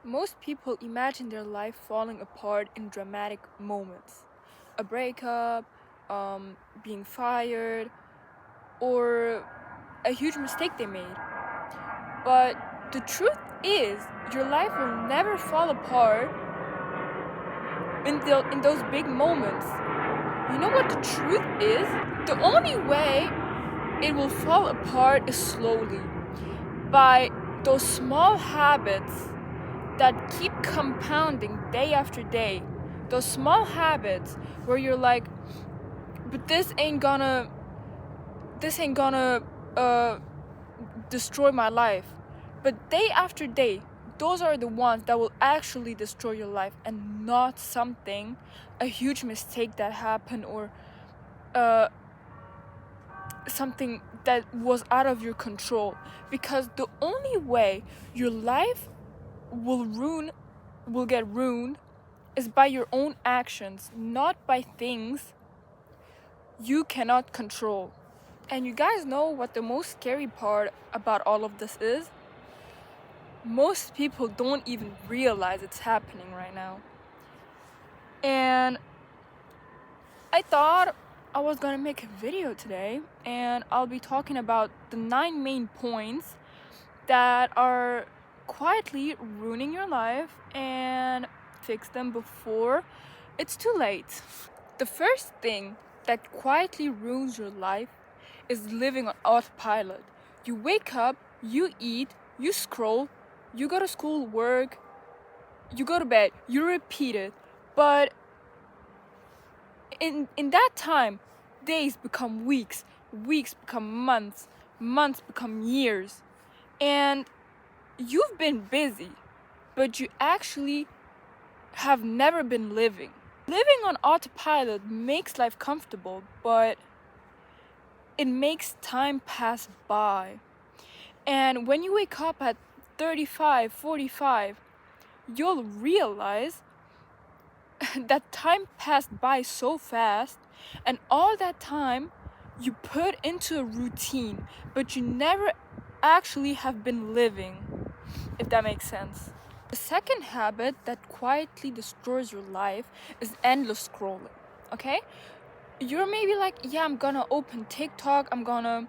Most people imagine their life falling apart in dramatic moments. A breakup, being fired, or a huge mistake they made. But the truth is, your life will never fall apart in those big moments. You know what the truth is? The only way it will fall apart is slowly, by those small habits that keep compounding day after day. Those small habits where you're like, but this ain't gonna destroy my life. But day after day, those are the ones that will actually destroy your life, and not a huge mistake that happened, or something that was out of your control. Because the only way your life will get ruined is by your own actions, not by things you cannot control. And you guys know what the most scary part about all of this is? Most people don't even realize it's happening right now. And I thought I was gonna make a video today, and I'll be talking about the 9 main points that are quietly ruining your life, and fix them before it's too late. The first thing that quietly ruins your life is living on autopilot. You wake up, you eat, you scroll, you go to school, work, you go to bed, you repeat it. But in that time, days become weeks, weeks become months, months become years. And you've been busy, but you actually have never been living. Living on autopilot makes life comfortable, but it makes time pass by. And when you wake up at 35, 45, you'll realize that time passed by so fast, and all that time you put into a routine, but you never actually have been living, if that makes sense. The second habit that quietly destroys your life is endless scrolling. Okay? You're maybe like, yeah, I'm gonna open TikTok, I'm gonna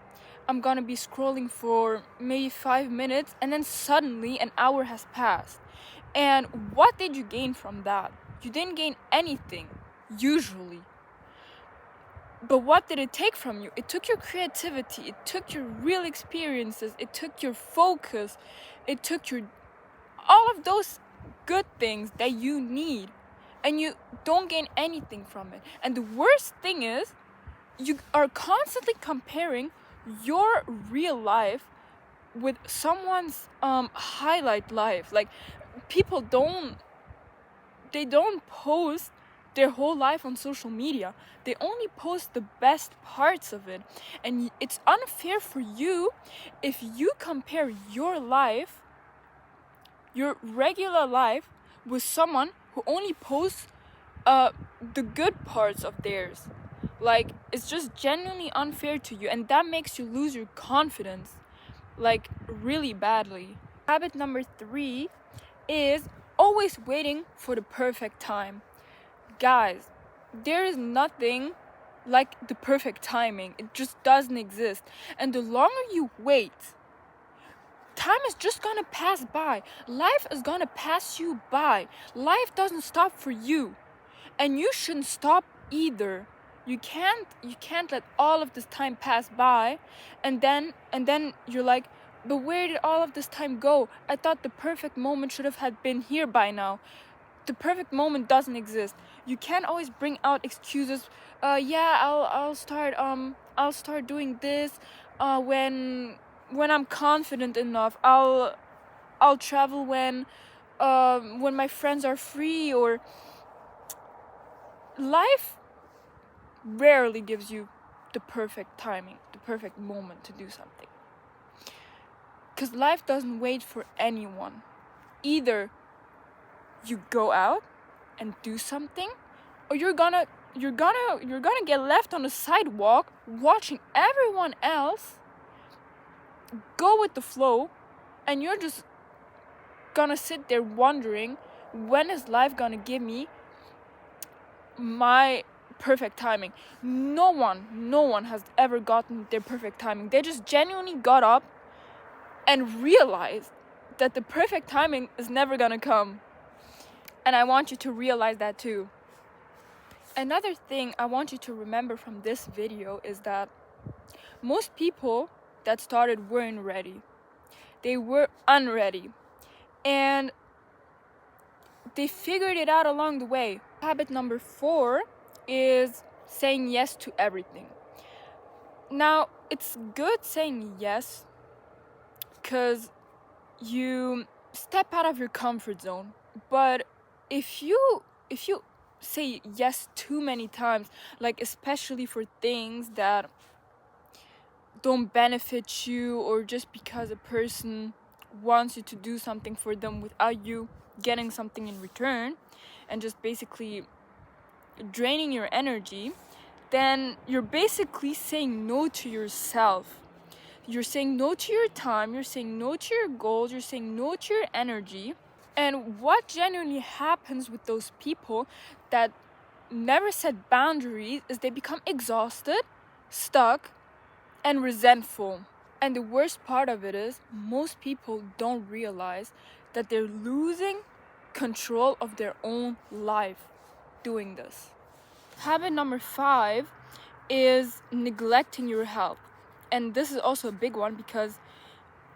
be scrolling for maybe 5 minutes, and then suddenly an hour has passed. And what did you gain from that? You didn't gain anything, usually. But what did it take from you? It took your creativity, it took your real experiences, it took your focus, it took all of those good things that you need, and you don't gain anything from it. And the worst thing is, you are constantly comparing your real life with someone's highlight life. Like, people don't post their whole life on social media. They only post the best parts of it. And it's unfair for you if you compare your life, your regular life, with someone who only posts the good parts of theirs. Like, it's just genuinely unfair to you, and that makes you lose your confidence, like, really badly. Habit number 3 is always waiting for the perfect time. Guys, there is nothing like the perfect timing. It just doesn't exist. And the longer you wait, time is just gonna pass by. Life is gonna pass you by. Life doesn't stop for you, and you shouldn't stop either. You can't let all of this time pass by, and then you're like, but where did all of this time go? I thought the perfect moment should have had been here by now. The perfect moment doesn't exist. You can't always bring out excuses. Yeah, I'll start doing this when I'm confident enough. I'll travel when my friends are free. Or life rarely gives you the perfect timing, the perfect moment to do something. Because life doesn't wait for anyone. Either you go out and do something, or you're gonna get left on the sidewalk watching everyone else go with the flow, and you're just gonna sit there wondering, when is life gonna give me my perfect timing? No one has ever gotten their perfect timing. They just genuinely got up and realized that the perfect timing is never gonna come. And I want you to realize that too. Another thing I want you to remember from this video is that most people that started weren't ready. They were unready. And they figured it out along the way. Habit number 4 is saying yes to everything. Now, it's good saying yes because you step out of your comfort zone. But if you say yes too many times, like especially for things that don't benefit you, or just because a person wants you to do something for them without you getting something in return, and just basically draining your energy, then you're basically saying no to yourself. You're saying no to your time, you're saying no to your goals, you're saying no to your energy. And what genuinely happens with those people that never set boundaries is they become exhausted, stuck, and resentful. And the worst part of it is most people don't realize that they're losing control of their own life doing this. Habit number 5 is neglecting your health. And this is also a big one, because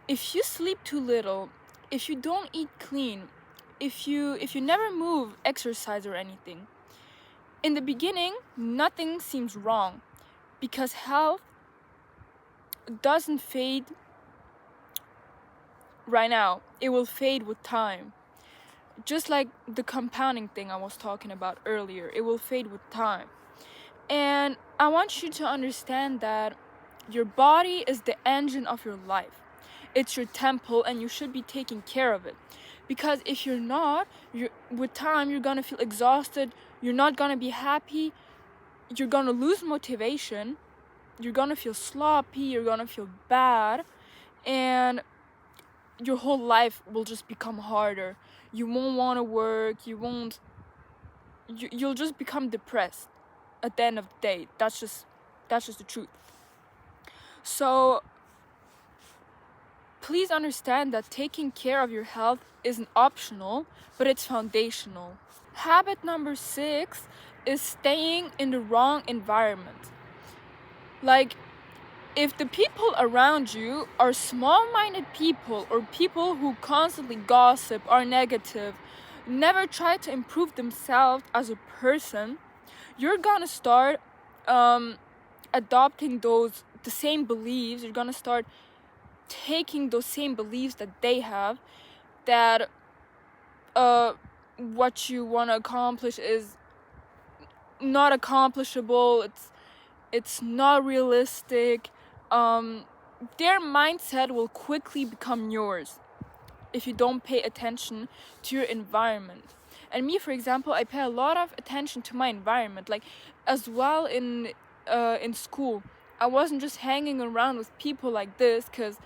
if you sleep too little, if you don't eat clean, if you never move, exercise or anything, in the beginning nothing seems wrong, because health doesn't fade right now. It will fade with time. Just like the compounding thing I was talking about earlier, it will fade with time. And I want you to understand that your body is the engine of your life. It's your temple, and you should be taking care of it. Because if you're not, with time you're gonna feel exhausted, you're not gonna be happy, you're gonna lose motivation, you're gonna feel sloppy, you're gonna feel bad, and your whole life will just become harder. You won't want to work, you'll just become depressed at the end of the day. That's just the truth. So please understand that taking care of your health isn't optional, but it's foundational. Habit number 6 is staying in the wrong environment. Like, if the people around you are small-minded people, or people who constantly gossip, are negative, never try to improve themselves as a person, you're gonna start adopting the same beliefs. You're gonna start taking those same beliefs that they have, that what you want to accomplish is not accomplishable, it's not realistic. Their mindset will quickly become yours if you don't pay attention to your environment. And me, for example, I pay a lot of attention to my environment. Like, as well in school, I wasn't just hanging around with people like this because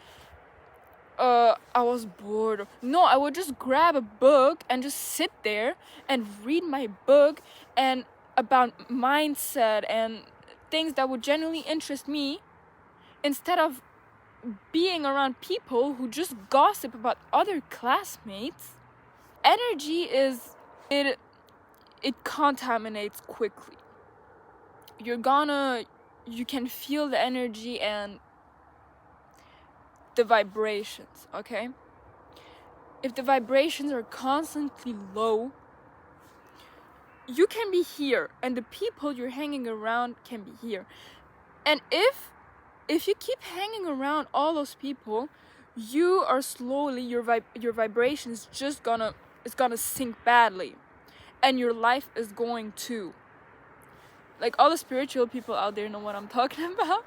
I was bored. No, I would just grab a book and just sit there and read my book, and about mindset and things that would genuinely interest me, instead of being around people who just gossip about other classmates. Energy it contaminates quickly. You can feel the energy and the vibrations, okay? If the vibrations are constantly low, you can be here, and the people you're hanging around can be here. And if you keep hanging around all those people, you are slowly, your vibrations it's gonna sink badly, and your life is going to. Like, all the spiritual people out there know what I'm talking about.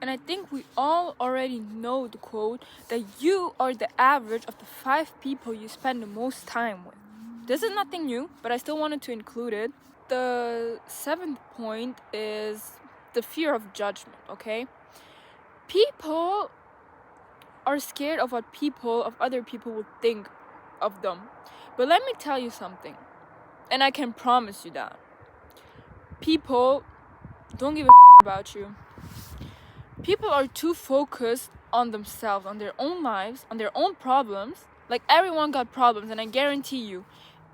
And I think we all already know the quote that you are the average of the 5 people you spend the most time with. This is nothing new, but I still wanted to include it. The 7th point is the fear of judgment, okay? People are scared of what other people would think of them. But let me tell you something, and I can promise you that people don't give a about you. People are too focused on themselves, on their own lives, on their own problems. Like, everyone got problems, and I guarantee you,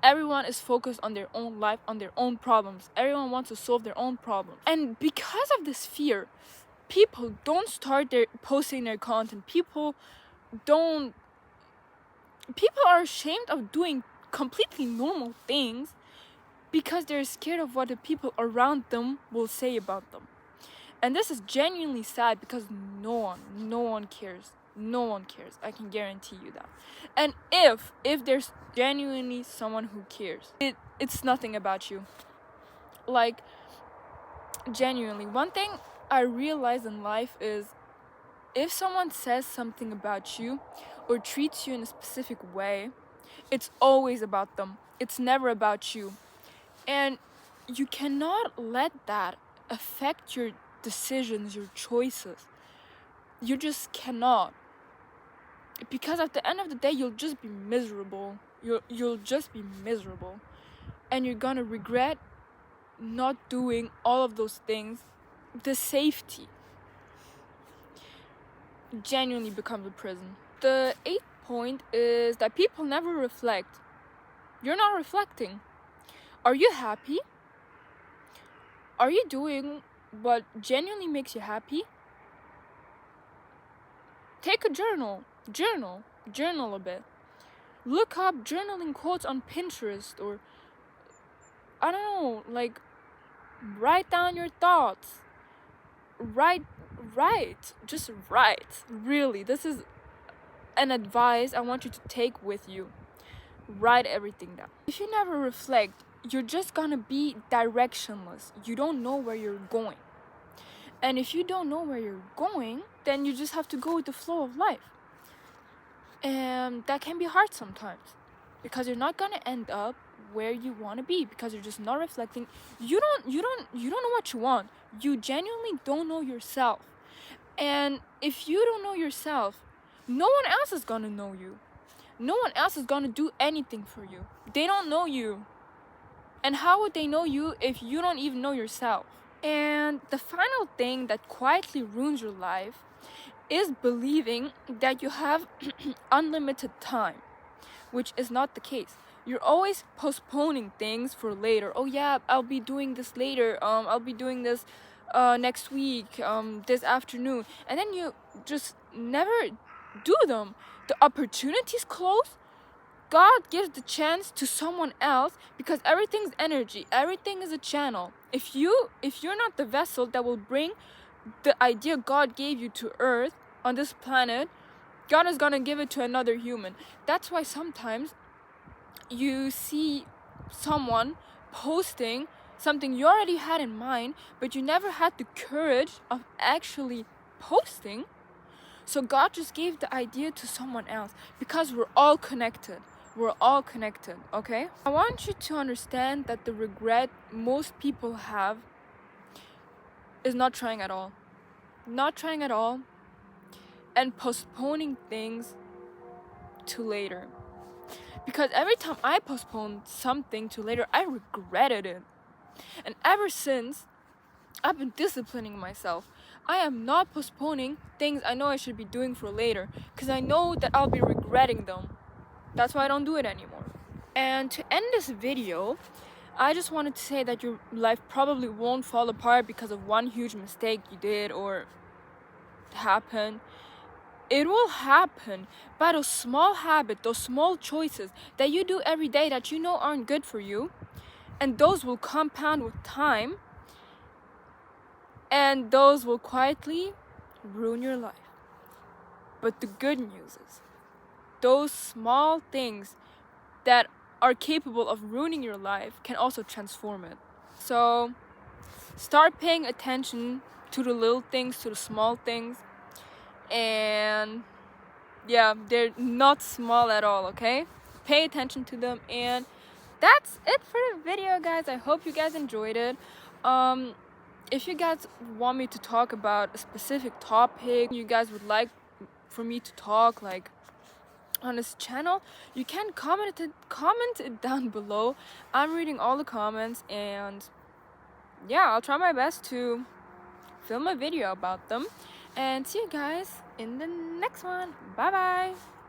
everyone is focused on their own life, on their own problems. Everyone wants to solve their own problems. And because of this fear, people don't start posting their content. People are ashamed of doing completely normal things because they're scared of what the people around them will say about them. And this is genuinely sad because no one cares. No one cares. I can guarantee you that. And if there's genuinely someone who cares, it's nothing about you. Like, genuinely, one thing I realize in life is if someone says something about you or treats you in a specific way, it's always about them. It's never about you. And you cannot let that affect your decisions, your choices. You just cannot. Because at the end of the day, you'll just be miserable. You'll just be miserable. And you're gonna regret not doing all of those things. The safety genuinely becomes a prison. The 8th point is that people never reflect. You're not reflecting. Are you happy? Are you doing what genuinely makes you happy? Take a journal a bit. Look up journaling quotes on Pinterest, or I don't know, like, write down your thoughts. Just write. Really, this is an advice I want you to take with you. Write everything down. If you never reflect, you're just gonna be directionless. You don't know where you're going. And if you don't know where you're going, then you just have to go with the flow of life. And that can be hard sometimes, because you're not gonna end up where you want to be because you're just not reflecting. You don't know what you want. You genuinely don't know yourself. And if you don't know yourself, no one else is gonna know you. No one else is gonna do anything for you. They don't know you. And how would they know you if you don't even know yourself? And the final thing that quietly ruins your life is believing that you have unlimited time, which is not the case. You're always postponing things for later. Oh yeah, I'll be doing this later. I'll be doing this next week, this afternoon. And then you just never do them. The opportunities close. God gives the chance to someone else because everything's energy. Everything is a channel. If you're not the vessel that will bring the idea God gave you to earth on this planet, God is gonna give it to another human. That's why sometimes you see someone posting something you already had in mind, but you never had the courage of actually posting. So God just gave the idea to someone else because we're all connected. We're all connected, okay? I want you to understand that the regret most people have is not trying at all. Not trying at all, and postponing things to later. Because every time I postponed something to later, I regretted it. And ever since, I've been disciplining myself. I am not postponing things I know I should be doing for later, because I know that I'll be regretting them. That's why I don't do it anymore. And to end this video, I just wanted to say that your life probably won't fall apart because of one huge mistake you did or happened. It will happen by those small habits, those small choices that you do every day that you know aren't good for you. And those will compound with time. And those will quietly ruin your life. But the good news is, those small things that are capable of ruining your life can also transform it. So start paying attention to the little things, to the small things. And yeah, they're not small at all, okay? Pay attention to them. And that's it for the video, guys. I hope you guys enjoyed it. If you guys want me to talk about a specific topic you guys would like for me to talk, like on his channel, you can comment it down below. I'm reading all the comments, and yeah, I'll try my best to film a video about them. And see you guys in the next one. Bye bye.